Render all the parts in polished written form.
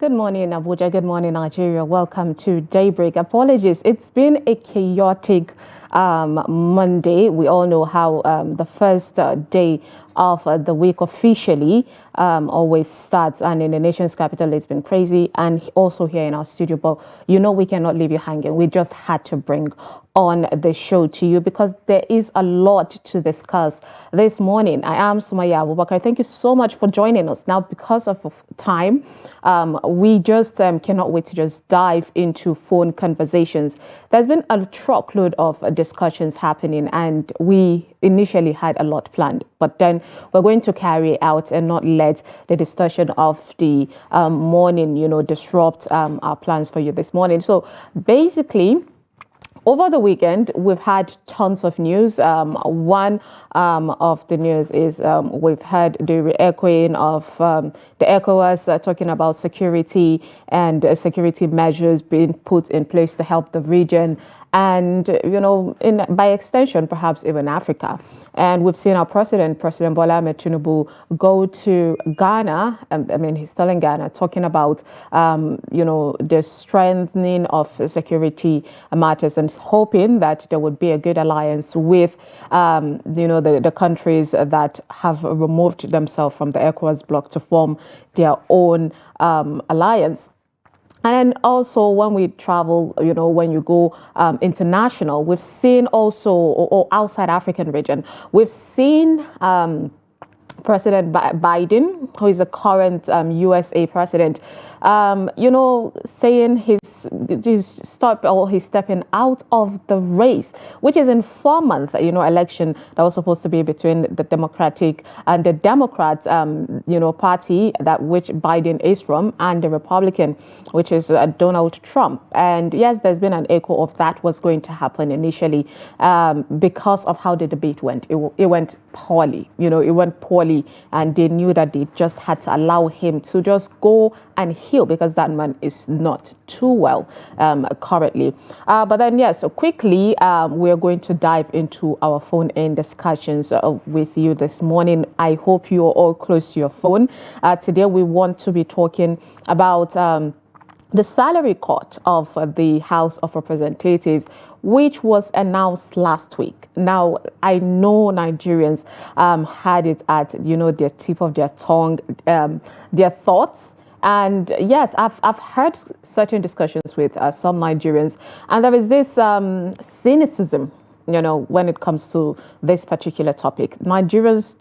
Good morning, Abuja. Good morning, Nigeria. Welcome to Daybreak. Apologies. It's been a chaotic Monday. We all know how the first day of the week officially always starts. And in the nation's capital, it's been crazy. And also here in our studio. But we cannot leave you hanging. We just had to bring on the show to you because there is a lot to discuss this morning. I am Summayya Abubakar. Thank you so much for joining us. Now, because of time, we just cannot wait to just dive into phone conversations. There's been a truckload of discussions happening, and we initially had a lot planned, but then we're going to carry out and not let the discussion of the morning, disrupt our plans for you this morning. So basically, over the weekend, we've had tons of news. One of the news is we've had the re-echoing of the ECOWAS talking about security and security measures being put in place to help the region and, by extension, perhaps even Africa. And we've seen our President Bola Ahmed Tinubu, go to Ghana. He's still in Ghana, talking about, the strengthening of security matters and hoping that there would be a good alliance with, the countries that have removed themselves from the ECOWAS bloc to form their own alliance. And then also when we travel, when you go international, we've seen also, or outside African region, we've seen President Biden, who is the current USA president, saying he's stepping out of the race, which is in 4 months, election that was supposed to be between the Democratic and the Democrats, party that which Biden is from, and the Republican, which is Donald Trump. And yes, there's been an echo of that was going to happen initially because of how the debate went. It went poorly, it went poorly, and they knew that they just had to allow him to just go and heal because that man is not too well currently. But then, so quickly, we're going to dive into our phone-in discussions with you this morning. I hope you're all close to your phone. Today, we want to be talking about the salary cut of the House of Representatives, which was announced last week. Now, I know Nigerians had it at, their tip of their tongue, their thoughts. And yes, I've heard certain discussions with some Nigerians, and there is this cynicism, when it comes to this particular topic. Nigerians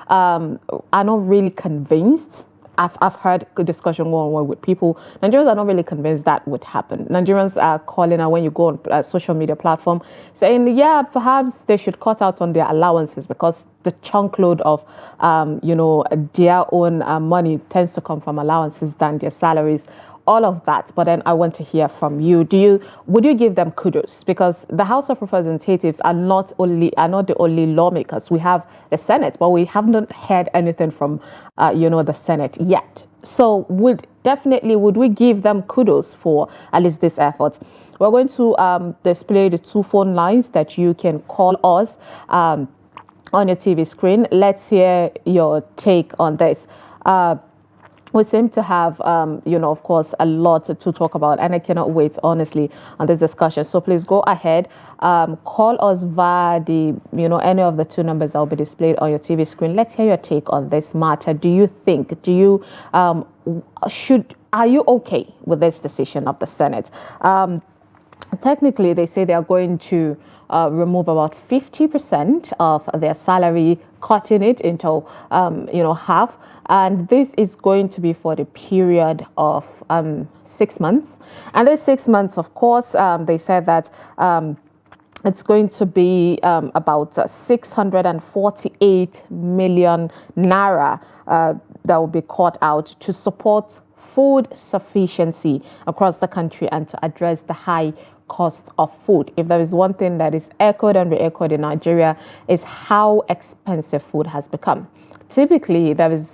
are not really convinced. I've heard good discussion one-on-one with people. Nigerians are not really convinced that would happen. Nigerians are calling out when you go on social media platform saying, yeah, perhaps they should cut out on their allowances because the chunk load of, their own money tends to come from allowances than their salaries. All of that. But then I want to hear from you. Would you give them kudos? Because the House of Representatives are not the only lawmakers. We have the Senate, but we haven't heard anything from the Senate yet. So would we give them kudos for at least this effort? We're going to display the 2 phone lines that you can call us on your TV screen. Let's hear your take on this. We seem to have, of course, a lot to talk about, and I cannot wait, honestly, on this discussion. So please go ahead, call us via the, any of the 2 numbers that will be displayed on your TV screen. Let's hear your take on this matter. Are you okay with this decision of the Senate? Technically, they say they are going to remove about 50% of their salary, cutting it into, half. And this is going to be for the period of 6 months. And these 6 months, of course, they said that it's going to be about 648 million naira that will be cut out to support food sufficiency across the country and to address the high cost of food. If there is one thing that is echoed and re-echoed in Nigeria, is how expensive food has become. Typically, there is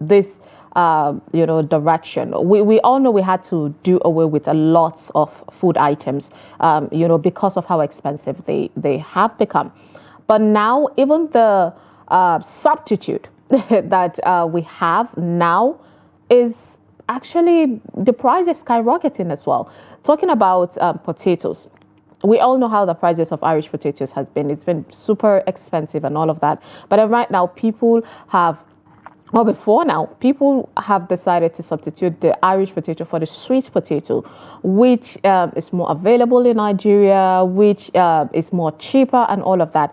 this, direction. We all know we had to do away with a lot of food items, because of how expensive they have become. But now, even the substitute that we have now is actually the price is skyrocketing as well. Talking about potatoes, we all know how the prices of Irish potatoes has been. It's been super expensive and all of that. But right now, people have, well, before now, people have decided to substitute the Irish potato for the sweet potato, which is more available in Nigeria, which is more cheaper and all of that.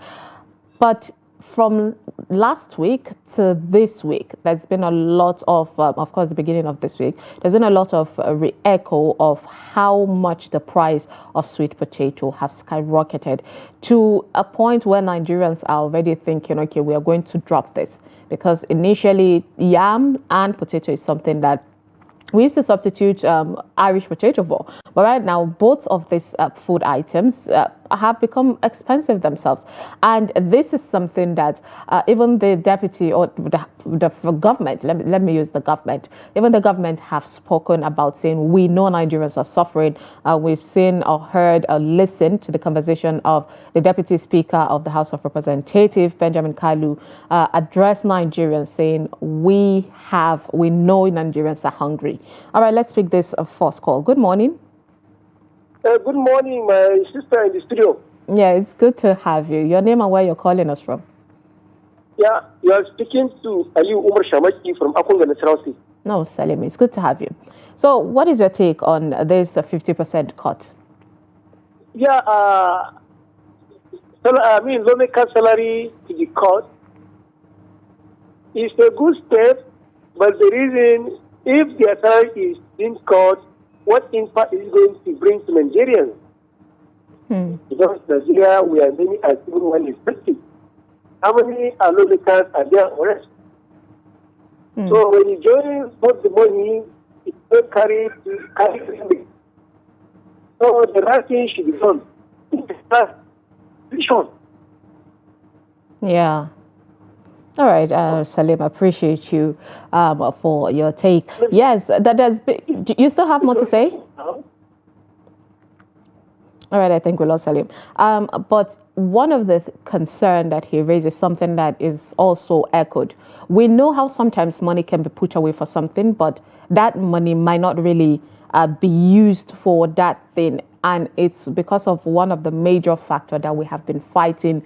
But from last week to this week, there's been a lot of course, the beginning of this week, there's been a lot of re-echo of how much the price of sweet potato have skyrocketed to a point where Nigerians are already thinking, okay, we are going to drop this. Because initially, yam and potato is something that we used to substitute Irish potato for. But right now, both of these food items have become expensive themselves. And this is something that even the deputy or the government, let me use the government, even the government have spoken about, saying we know Nigerians are suffering. We've seen or heard or listened to the conversation of the deputy speaker of the House of Representatives, Benjamin Kalu, address Nigerians saying we know Nigerians are hungry. All right, let's pick this first call. Good morning. Good morning, my sister in the studio. Yeah, it's good to have you. Your name and where you're calling us from? Yeah, you are speaking to Aliu Umar Shamaki from Akunga Natural State. No, Salim, it's good to have you. So, what is your take on this 50% cut? Yeah, lawmaker salary to the cut is a good step, but the reason, if their salary is being cut, what impact is it going to bring to Nigerians? Because Nigeria, we are many as everyone is expecting. How many lawmakers are there already? So when you join both the money, it will carry. So the right thing should be done. Yeah. All right, Salim, I appreciate you for your take. Yes, that does. You still have more to say? All right, I think we lost Salim. But one of the concern that he raises, something that is also echoed. We know how sometimes money can be put away for something, but that money might not really be used for that thing. And it's because of one of the major factors that we have been fighting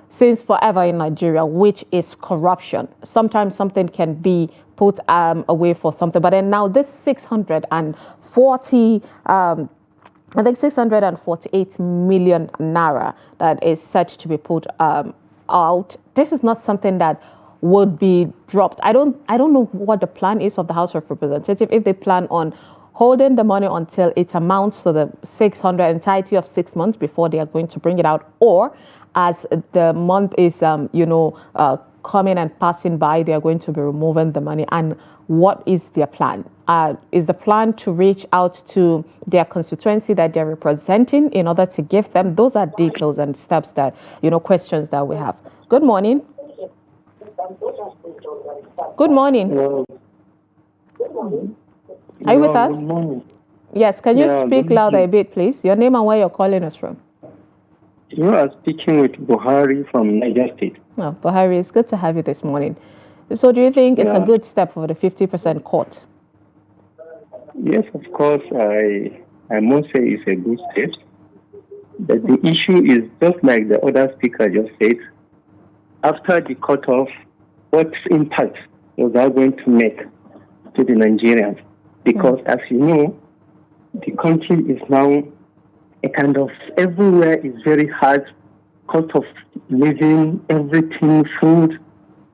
since forever in Nigeria, which is corruption. Sometimes something can be put away for something, but then now this 648 million naira that is set to be put out. This is not something that would be dropped. I don't know what the plan is of the House of Representatives, if they plan on holding the money until it amounts to the 600 entirety of 6 months before they are going to bring it out, or as the month is coming and passing by, they are going to be removing the money. And what is their plan? Is the plan to reach out to their constituency that they're representing in order to give them? Those are details and steps that, questions that we have. Good morning. Good morning. Are you with us? Good morning. Yes, can you speak louder a bit, please? Your name and where you're calling us from? You are speaking with Buhari from Niger State. Oh, Buhari, it's good to have you this morning. So do you think it's a good step for the 50% cut? Yes, of course, I must say it's a good step. But the issue is just like the other speaker just said, after the cutoff, what impact was that going to make to the Nigerians? Because as you know, the country is now a kind of, everywhere is very hard, cost of living, everything, food.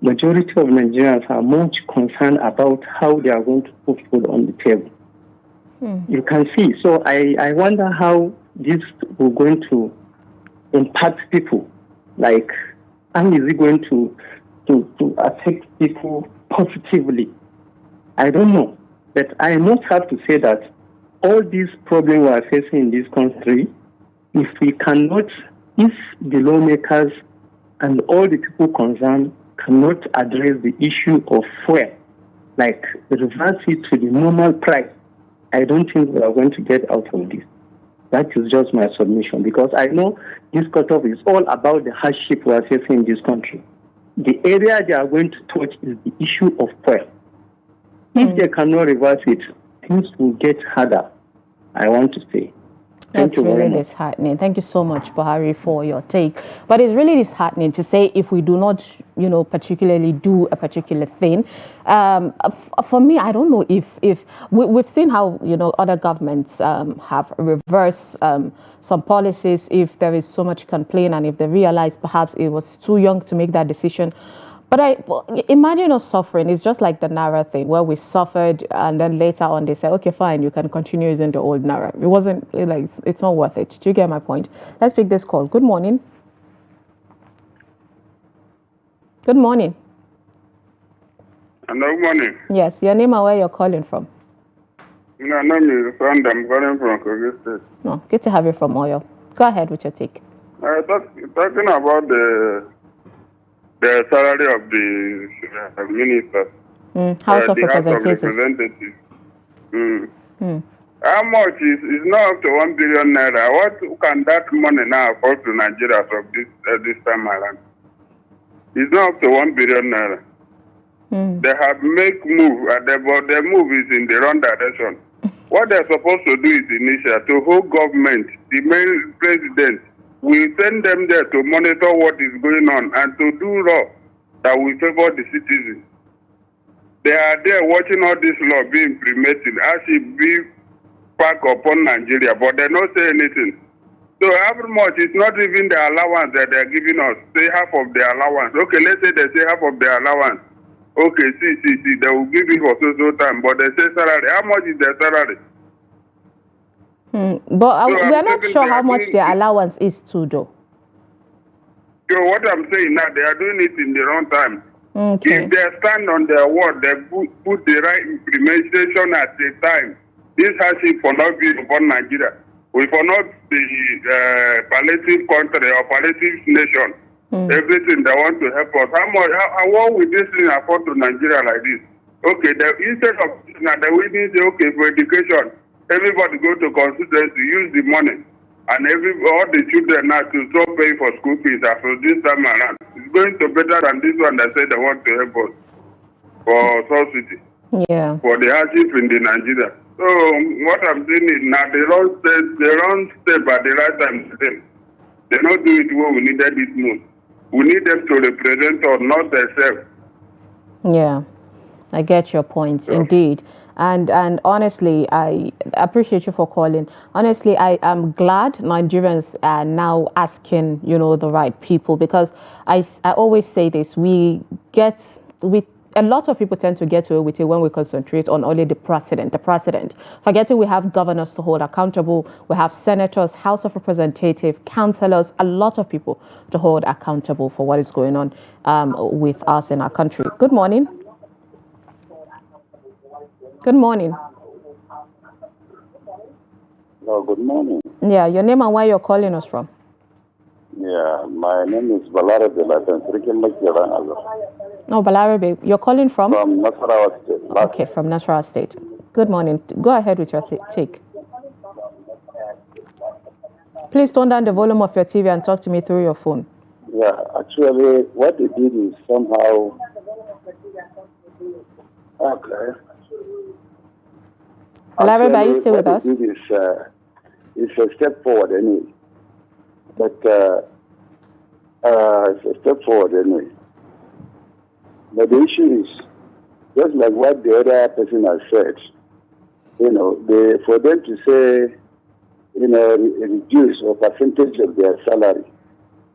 Majority of Nigerians are much concerned about how they are going to put food on the table. You can see. So I wonder how this will going to impact people. Like, how is it going to affect people positively? I don't know. But I must have to say that all these problems we are facing in this country, if the lawmakers and all the people concerned cannot address the issue of fuel, like reverse it to the normal price, I don't think we are going to get out of this. That is just my submission, because I know this cutoff is all about the hardship we are facing in this country. The area they are going to touch is the issue of fuel. If they cannot reverse it, things will get harder, I want to say. That's really disheartening. Thank you so much, Buhari, for your take. But it's really disheartening to say if we do not, particularly do a particular thing. For me, I don't know if we've seen how, other governments have reversed some policies if there is so much complaint and if they realize perhaps it was too young to make that decision. But imagine us suffering. It's just like the Naira thing where we suffered and then later on they said, okay, fine, you can continue using the old Naira. It wasn't like, it's not worth it. Do you get my point? Let's pick this call. Good morning. Good morning. Hello, good morning. Yes, your name and where you're calling from? My name is Sand. I'm calling from Kogi State. No, good to have you from Oyo. Go ahead with your take. Talking about the salary of the ministers. House of the Representatives. House of Representatives. How much is not up to 1 billion naira? What can that money now afford to Nigeria from this time around? It's not up to 1 billion naira. They have make move, but their move is in the wrong direction. What they're supposed to do is initial to hold government, the main president. We send them there to monitor what is going on and to do law that will favor the citizens. They are there watching all this law being implemented as it be back upon Nigeria, but they don't say anything. So how much is not even the allowance that they're giving us? Say half of the allowance. Okay, let's say they say half of the allowance. Okay, see, they will give it for so time, but they say salary. How much is their salary? But we are not sure how much their allowance is too, though. So what I'm saying now, they are doing it in the wrong time. Okay. If they stand on their word, they put the right implementation at the time. This hardship will not be upon Nigeria. We will not be palliative country or palliative nation. Everything they want to help us. What will this thing afford to Nigeria like this? Okay, instead of now they will say, okay, for education, everybody go to constituency, use the money, and all the children now to stop paying for school fees after this time around. It's going to better than this one that said they want to help us for subsidy. Yeah. For the hardship in the Nigeria. So what I'm saying is now they don't step at the right time to them. They don't do it where we needed it most. We need them to represent us, not themselves. Yeah, I get your point, indeed. And honestly, I appreciate you for calling. Honestly, I am glad Nigerians are now asking, the right people, because I always say this, a lot of people tend to get away with it when we concentrate on only the president, forgetting we have governors to hold accountable, we have senators, House of Representatives, councillors, a lot of people to hold accountable for what is going on with us in our country. Good morning. Good morning. Oh, good morning. Yeah, your name and where you're calling us from? Yeah, my name is Balarabe. No, Balarabe. You're calling from? From Nasarawa State. Okay, from Nasarawa State. Good morning. Go ahead with your take. Please turn down the volume of your TV and talk to me through your phone. Yeah, actually, what they did is somehow... Okay. Balarabe, are you still with us? What they did is a step forward anyway. But it's a step forward anyway. But the issue is, just like what the other person has said, for them to say, reduce a percentage of their salary,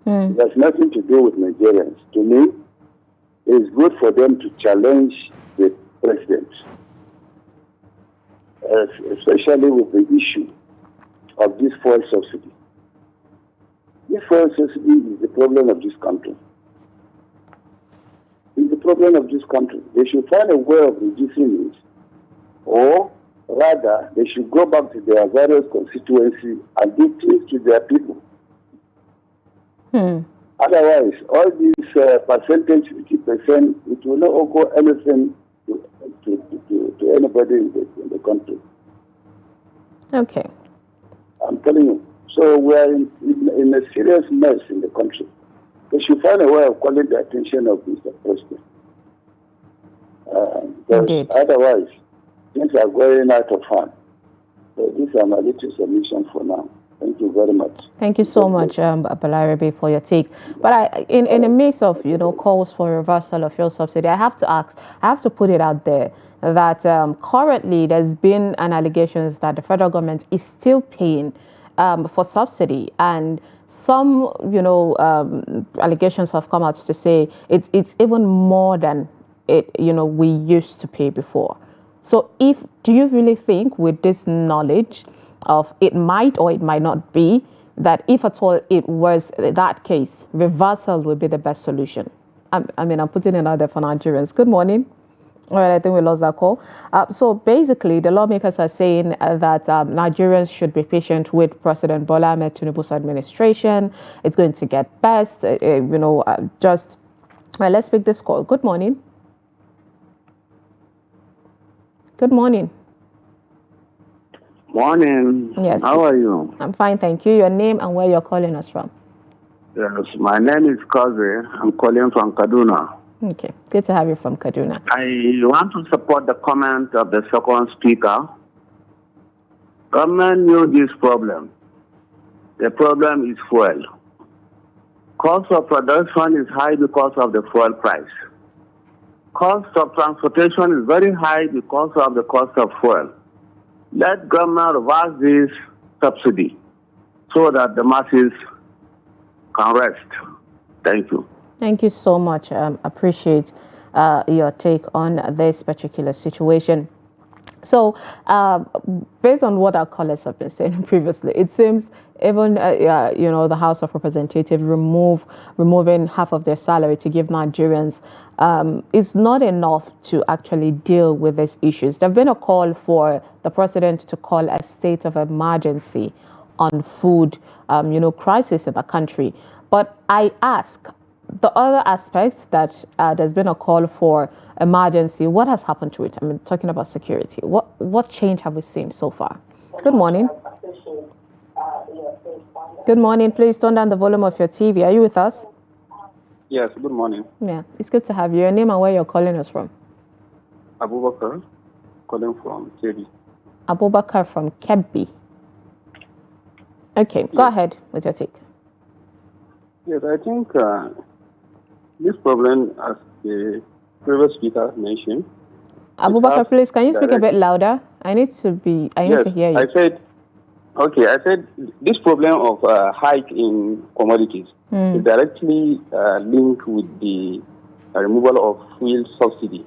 it has nothing to do with Nigerians. To me, it's good for them to challenge the president, especially with the issue of this fuel subsidy. This fuel subsidy is the problem of this country. It's the problem of this country. They should find a way of reducing it, or rather, they should go back to their various constituencies and do things to their people. Otherwise, all these percentage, 50%, it will not occur anything to anybody in the country. Okay. I'm telling you. So we are in a serious mess in the country. They should find a way of calling the attention of Mr. President. Because otherwise, things are going out of hand. So these are my little solutions for now. Thank you very much. Thank you so much, Balarabe, for your take. But in the midst of calls for reversal of fuel subsidy, I have to ask, I have to put it out there that currently there's been an allegations that the federal government is still paying for subsidy, and some allegations have come out to say it's even more than we used to pay before. So do you really think, with this knowledge of it might or it might not be, that if at all it was that case, reversal would be the best solution? I'm putting it out there for Nigerians. Good morning. All right, I think we lost that call. So basically, the lawmakers are saying that Nigerians should be patient with President Bola Ahmed Tinubu's administration. It's going to get best. Let's pick this call. Good morning. Good morning. Morning. Yes. How are you? I'm fine, thank you. Your name and where you're calling us from? Yes, my name is Kaze. I'm calling from Kaduna. Okay, good to have you from Kaduna. I want to support the comment of the second speaker. Government knew this problem. The problem is fuel. Cost of production is high because of the fuel price. Cost of transportation is very high because of the cost of fuel. Let government reverse this subsidy so that the masses can rest. Thank you. Thank you so much. Appreciate your take on this particular situation. So, based on what our callers have been saying previously, it seems even the House of Representatives removing half of their salary to give Nigerians is not enough to actually deal with these issues. There's been a call for the president to call a state of emergency on food, crisis in the country. But I ask, the other aspect that there's been a call for emergency, what has happened to it? I'm talking about security. What change have we seen so far? Good morning. Good morning. Please turn down the volume of your TV. Are you with us? Yes, good morning. Yeah, it's good to have you. Your name and where you're calling us from? Abubakar, calling from Kebbi. Abubakar from Kebbi. Okay, go ahead with your take. Yes, I think this problem, as the previous speaker mentioned. Abubakar, please, can you speak a bit louder? I need to hear you. I said this problem of hike in commodities is directly linked with the removal of fuel subsidy.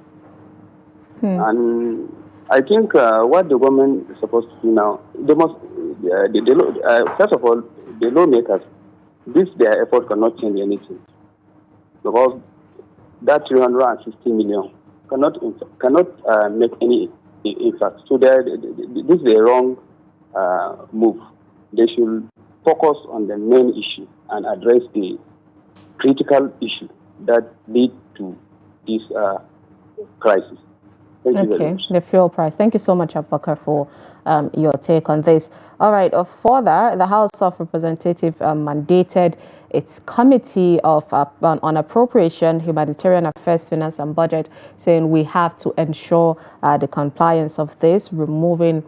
And I think what the government is supposed to do now, they must, first of all, the lawmakers, their effort cannot change anything, because that 360 million cannot make any impact. So this is the wrong move. They should focus on the main issue and address the critical issue that lead to this crisis. Thank you very much. The fuel price. Thank you so much, Abubakar, for your take on this. All right. Further, the House of Representatives mandated its Committee on Appropriation, Humanitarian Affairs, Finance and Budget, saying we have to ensure the compliance of this, removing,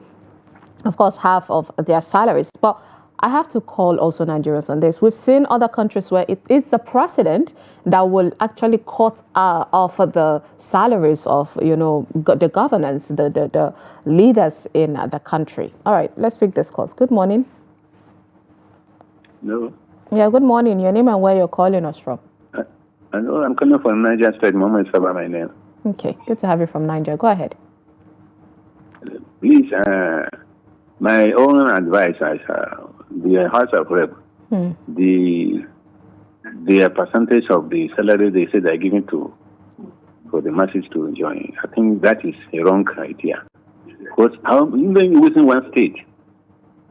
of course, half of their salaries. But I have to call also Nigerians on this. We've seen other countries where it's a precedent that will actually cut off the salaries of, the governance, the leaders in the country. All right, let's pick this call. Good morning. Hello. Yeah, good morning. Your name and where you're calling us from? Hello, I'm calling from Niger State. Mohammed Saba, my name. Okay, good to have you from Niger. Go ahead. Please, my own advice as the House of Rep, the percentage of the salary they say they're giving for the masses to enjoy, I think that is a wrong idea. Because even within one state,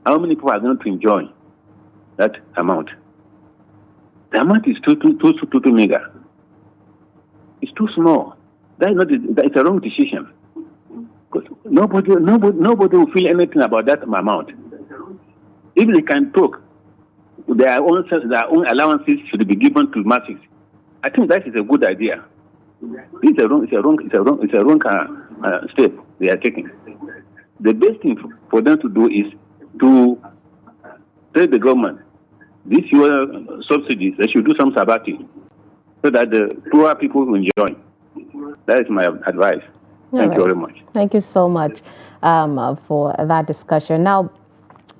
how many people are going to enjoy that amount? The amount is too mega. It's too small. It's a wrong decision. Because nobody will feel anything about that amount. If they can talk, their own allowances should be given to masses. I think that is a good idea. It's a wrong step. they are taking. The best thing for them to do is to tell the government, these your subsidies, they should do some sabbating so that the poor people will enjoy. That is my advice. Thank you very much. Thank you so much for that discussion. Now,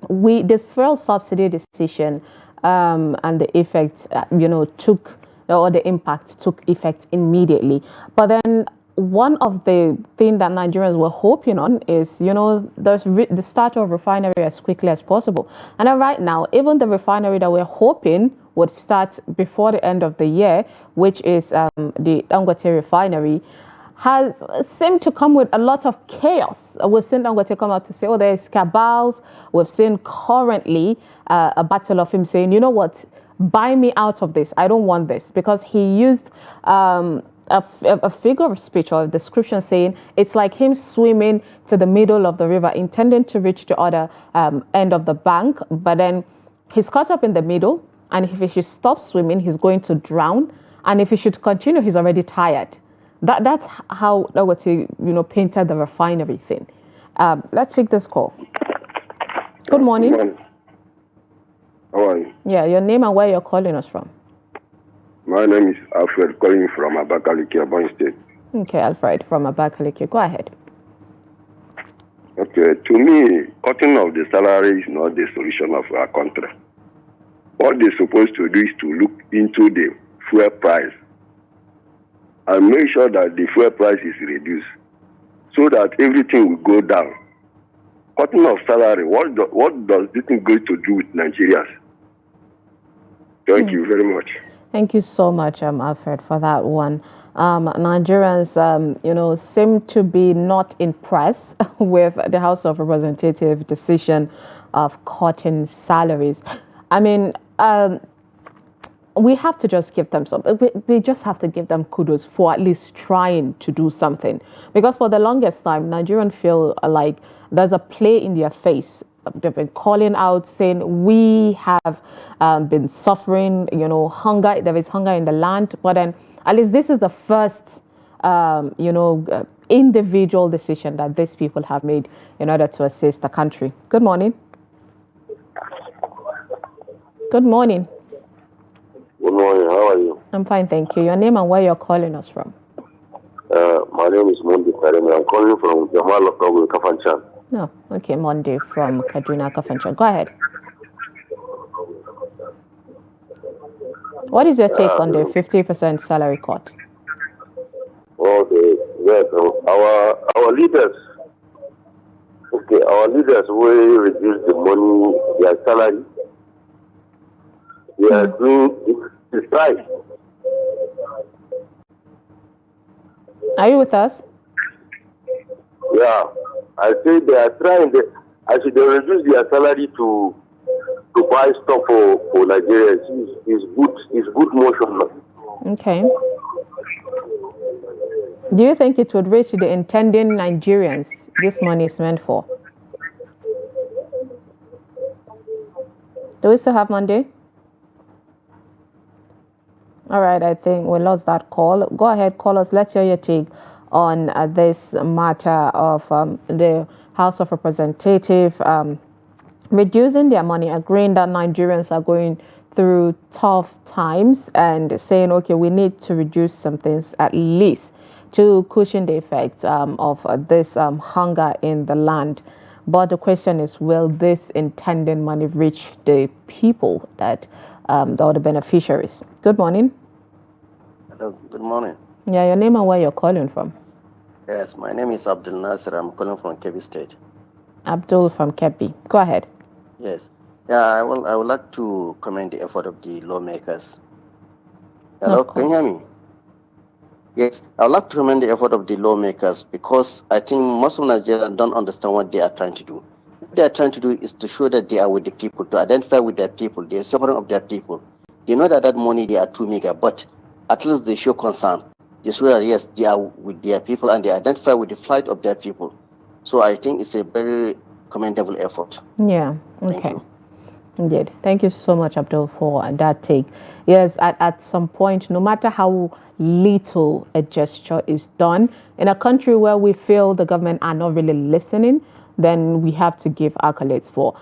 this fuel subsidy decision and the effect, the impact took effect immediately. But then one of the things that Nigerians were hoping on is, the start of refinery as quickly as possible. And then right now, even the refinery that we're hoping would start before the end of the year, which is the Dangote refinery, has seemed to come with a lot of chaos. We've seen Dangote come out to say, there's cabals. We've seen currently a battle of him saying, you know what, buy me out of this. I don't want this. Because he used a figure of speech or a description saying it's like him swimming to the middle of the river, intending to reach the other end of the bank. But then he's caught up in the middle. And if he should stop swimming, he's going to drown. And if he should continue, he's already tired. That's how Dangote, painted the refinery thing. Let's pick this call. Good morning. Good morning. How are you? Yeah, your name and where you're calling us from. My name is Alfred, calling from Abakaliki, Ebonyi State. Okay, Alfred from Abakaliki. Go ahead. Okay, to me, cutting of the salary is not the solution of our country. What they're supposed to do is to look into the fuel price and make sure that the fuel price is reduced so that everything will go down. Cutting of salary, what does this thing going to do with Nigerians? Thank you very much. Thank you so much, Alfred, for that one. Nigerians, seem to be not impressed with the House of Representatives' decision of cutting salaries. I mean, we have to just give them we just have to give them kudos for at least trying to do something. Because for the longest time, Nigerians feel like there's a play in their face. They've been calling out, saying we have been suffering, hunger. There is hunger in the land. But then at least this is the first, individual decision that these people have made in order to assist the country. Good morning. Good morning. Good morning. How are you? I'm fine, thank you. Your name and where you're calling us from? My name is Mundi Karemi. I'm calling from Jamal Okawu, Kafanchan. No, okay, Monday from Kaduna, Kafanchan. Go ahead. What is your take on the 50% salary cut? Our leaders. Okay, our leaders will reduce the money, their salary. They are doing the strike. Are you with us? Yeah, I say they are trying. I should reduce their salary to buy stuff for Nigeria. It's good motion. Okay. Do you think it would reach the intending Nigerians this money is meant for? Do we still have Monday? All right, I think we lost that call. Go ahead, call us. Let's hear your take on this matter of the House of Representatives reducing their money, agreeing that Nigerians are going through tough times and saying, okay, we need to reduce some things at least to cushion the effects of this hunger in the land. But the question is, will this intended money reach the people that or the beneficiaries? Good morning. Hello, good morning. Yeah, your name and where you're calling from? Yes, my name is Abdul Nasser. I'm calling from Kebbi State. Abdul from Kebbi. Go ahead. Yes. Yeah, I would like to commend the effort of the lawmakers. Hello, can you hear me? Yes, I would like to commend the effort of the lawmakers because I think most of Nigerians don't understand what they are trying to do. What they are trying to do is to show that they are with the people, to identify with their people, the suffering of their people. They know that money they are too meager, but at least they show concern. They show that yes, they are with their people and they identify with the plight of their people. So I think it's a very commendable effort. Yeah. Okay. Indeed. Thank you so much, Abdul, for that take. Yes, at some point, no matter how little a gesture is done, in a country where we feel the government are not really listening, then we have to give accolades for.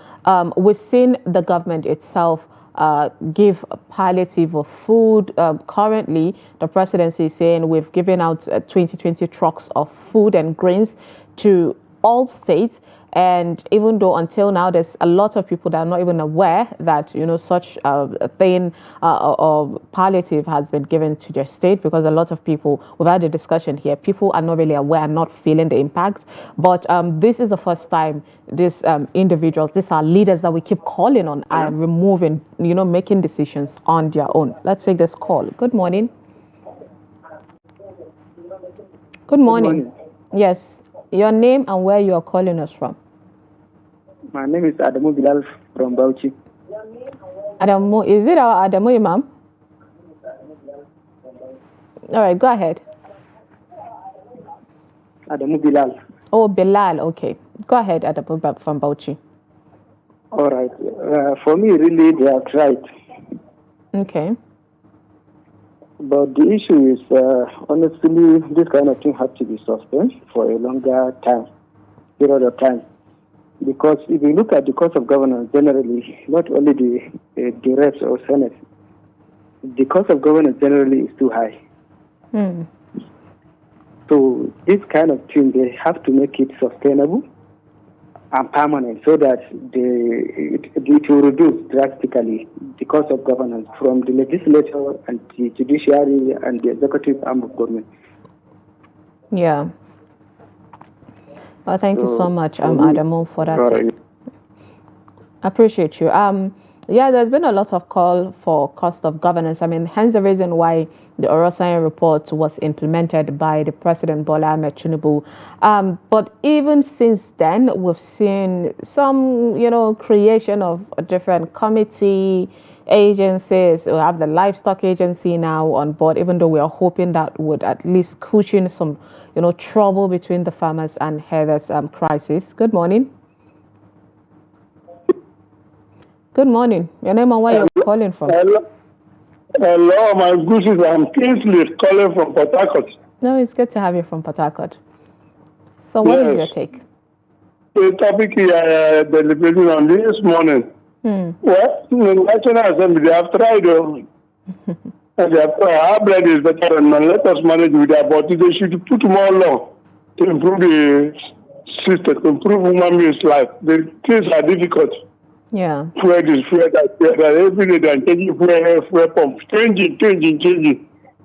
We've seen the government itself give palliative of food. Currently, the presidency is saying we've given out 2020 trucks of food and grains to all states. And even though until now there's a lot of people that are not even aware that such a thing or palliative has been given to their state, because a lot of people, we've had a discussion here, people are not really aware and not feeling the impact. But this is the first time these individuals, these are leaders that we keep calling on, are removing, making decisions on their own. Let's take this call. Good morning. Good morning. Yes. Your name and where you are calling us from? My name is Adamu Bilal from Bauchi. Adamu, is it our Adamu Imam? All right, go ahead. Adamu Bilal. Oh, Bilal, okay. Go ahead, Adamu from Bauchi. All right. For me, really, they are right. Okay. But the issue is, honestly, this kind of thing has to be sustained for a longer period of time. Because if you look at the cost of governance generally, not only the reps or senate, the cost of governance generally is too high. So this kind of thing, they have to make it sustainable and permanent so that it will reduce drastically the cost of governance from the legislature and the judiciary and the executive arm of government. Yeah. Well, thank you so much, Adamu, for that take. Appreciate you. Yeah, there's been a lot of call for cost of governance. I mean, hence the reason why the Orosan report was implemented by the President Bola Ahmed Tinubu. But even since then, we've seen some, creation of a different committee, agencies. We have the livestock agency now on board, even though we are hoping that would at least cushion some, trouble between the farmers and herders crisis. Good morning. Good morning. Your name and where you're calling from? Hello, my gooses. I'm Kingsley calling from Port Harcourt. No, it's good to have you from Port Harcourt. So what is your take? The topic here, deliberating on this morning. Well, the National Assembly, they have tried, and they have tried. Our bread is better than none. Let us manage with that, but they should put more law to improve the system, to improve human beings' life. The things are difficult. Yeah. Fuel this, fuel that. Every day they're changing fuel pump. Changing.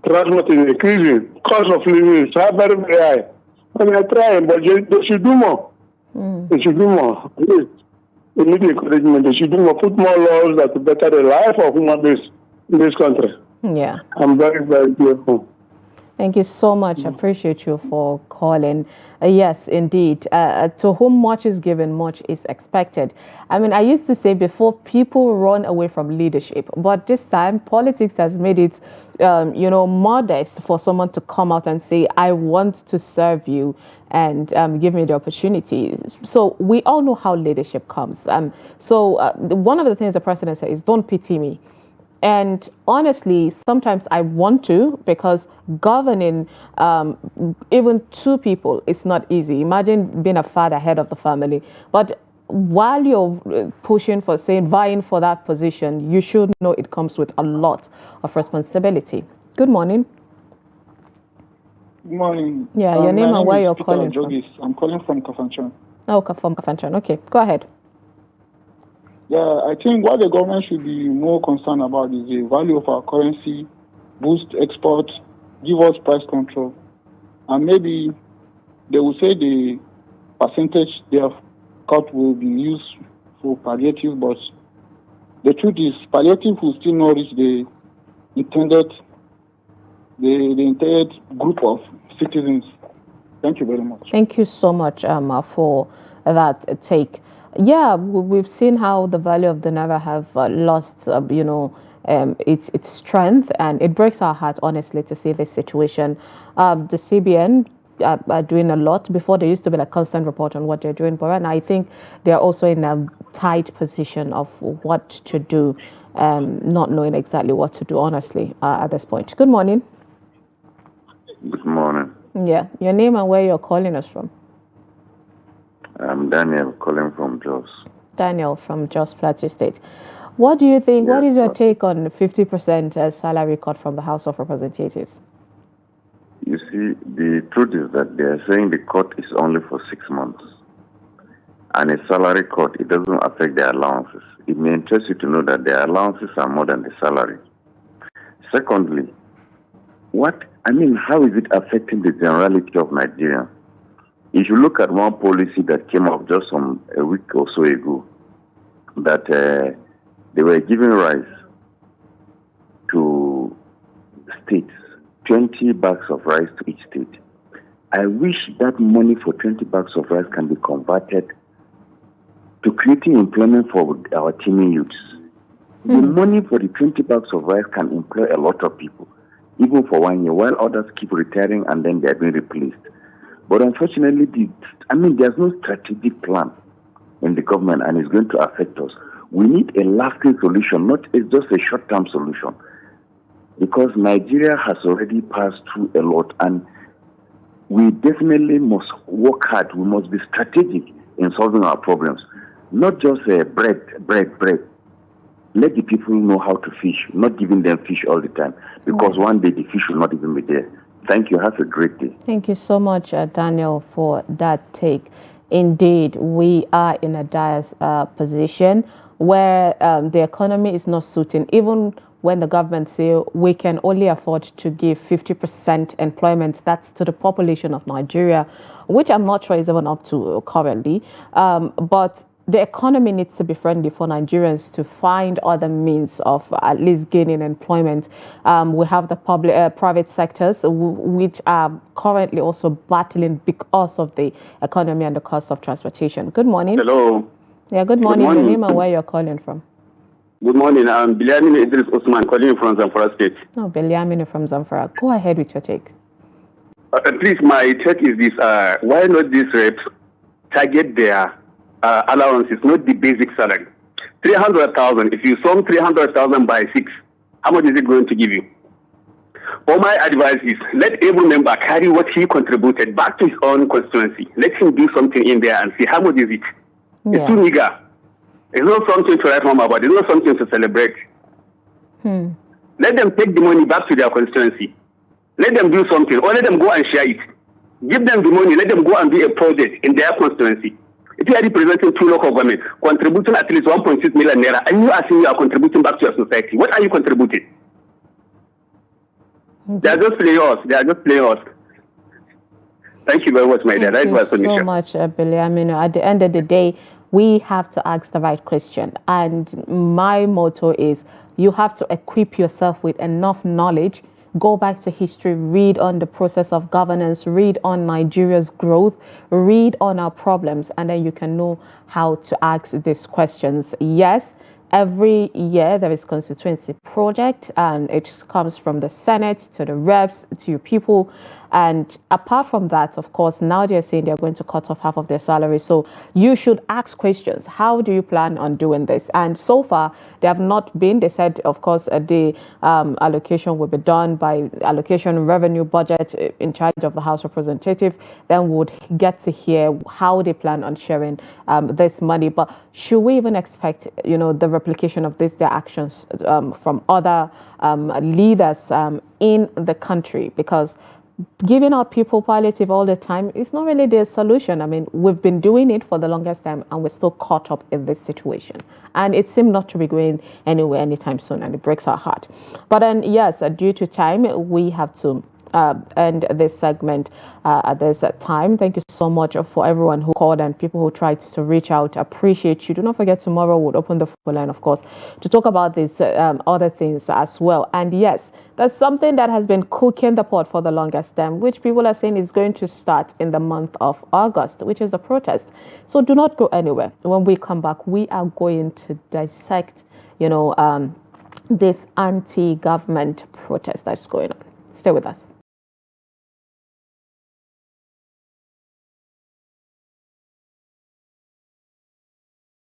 Transport is increasing. Cost of living is very, very high. And they're trying, but they should do more. They should do more. Please. They need encouragement. They should do more. Put more laws that will better the life of human beings in this country. Yeah. I'm very, very grateful. Thank you so much. I appreciate you for calling. Yes, indeed. To whom much is given, much is expected. I mean, I used to say before, people run away from leadership, but this time politics has made it, modest for someone to come out and say, I want to serve you and give me the opportunity. So we all know how leadership comes. One of the things the president said is, don't pity me. And honestly, sometimes I want to, because governing even two people is not easy. Imagine being a father, head of the family. But while you're pushing for, vying for that position, you should know it comes with a lot of responsibility. Good morning. Good morning. Yeah, your name and where you're calling from. I'm calling from Kafanchan. Oh, from Kafanchan. Okay, go ahead. Yeah, I think what the government should be more concerned about is the value of our currency, boost exports, give us price control. And maybe they will say the percentage they have cut will be used for palliative, but the truth is palliative will still not reach the intended group of citizens. Thank you very much. Thank you so much for that take. Yeah, we've seen how the value of the naira have lost, its strength, and it breaks our heart, honestly, to see this situation. The CBN are doing a lot. Before, there used to be a constant report on what they're doing, but right now I think they're also in a tight position of what to do, not knowing exactly what to do, honestly, at this point. Good morning. Good morning. Yeah, your name and where you're calling us from? I'm Daniel, calling from Jos. Daniel from Jos Plateau State. What do you think? Yes, what is your take on 50% salary cut from the House of Representatives? You see, the truth is that they are saying the cut is only for 6 months. And a salary cut, it doesn't affect their allowances. It may interest you to know that their allowances are more than the salary. Secondly, how is it affecting the generality of Nigerians? If you look at one policy that came up just a week or so ago, that they were giving rice to states, 20 bags of rice to each state. I wish that money for 20 bags of rice can be converted to creating employment for our teeming youths. The money for the 20 bags of rice can employ a lot of people, even for 1 year, while others keep retiring and then they're being replaced. But unfortunately, there's no strategic plan in the government, and it's going to affect us. We need a lasting solution, not just a short-term solution, because Nigeria has already passed through a lot, and we definitely must work hard. We must be strategic in solving our problems, not just bread. Let the people know how to fish, not giving them fish all the time, because one day the fish will not even be there. Thank you. Have a great day. Thank you so much, Daniel, for that take. Indeed, we are in a dire position where the economy is not suiting. Even when the government say we can only afford to give 50% employment, that's to the population of Nigeria, which I'm not sure is even up to currently. But the economy needs to be friendly for Nigerians to find other means of at least gaining employment. We have the private sectors, which are currently also battling because of the economy and the cost of transportation. Good morning. Hello. Yeah, good morning. Your name and where you're calling from? Good morning. I'm Biliamine Idris Osman, calling from Zamfara State. No, Biliamine from Zamfara. Go ahead with your take. Please, my take is this. Why not these reps target their allowances, not the basic salary? 300,000. If you sum 300,000 by 6, how much is it going to give you? All my advice is let every member carry what he contributed back to his own constituency. Let him do something in there and see how much is it. Yeah. It's too meager. It's not something to write home about. It's not something to celebrate. Let them take the money back to their constituency. Let them do something, or let them go and share it. Give them the money. Let them go and do a project in their constituency. If you are representing 2 local governments, contributing at least 1.6 million naira, and you are saying you are contributing back to your society, what are you contributing? They are just playing us. They are just playing us. Thank you very much, my dear. Thank you so much, Biliamino. At the end of the day, we have to ask the right question. And my motto is you have to equip yourself with enough knowledge. Go back to history, read on the process of governance, read on Nigeria's growth, read on our problems, and then you can know how to ask these questions. Yes, every year there is constituency project, and it comes from the Senate to the reps to your people. And apart from that, of course, now they're saying they're going to cut off half of their salary. So you should ask questions. How do you plan on doing this? And so far, they have not been. They said, of course, the allocation will be done by allocation revenue budget in charge of the House Representative. Then we would get to hear how they plan on sharing this money. But should we even expect, the replication of their actions from other leaders in the country? Because giving out people palliative all the time is not really the solution. I mean, we've been doing it for the longest time and we're still caught up in this situation. And it seems not to be going anywhere anytime soon, and it breaks our heart. But then, yes, due to time, we have to end this segment at this time. Thank you so much for everyone who called and people who tried to reach out. Appreciate you. Do not forget, tomorrow we'll open the phone line, of course, to talk about these other things as well. And yes, there's something that has been cooking the pot for the longest time, which people are saying is going to start in the month of August, which is a protest. So do not go anywhere. When we come back, we are going to dissect, this anti-government protest that's going on. Stay with us.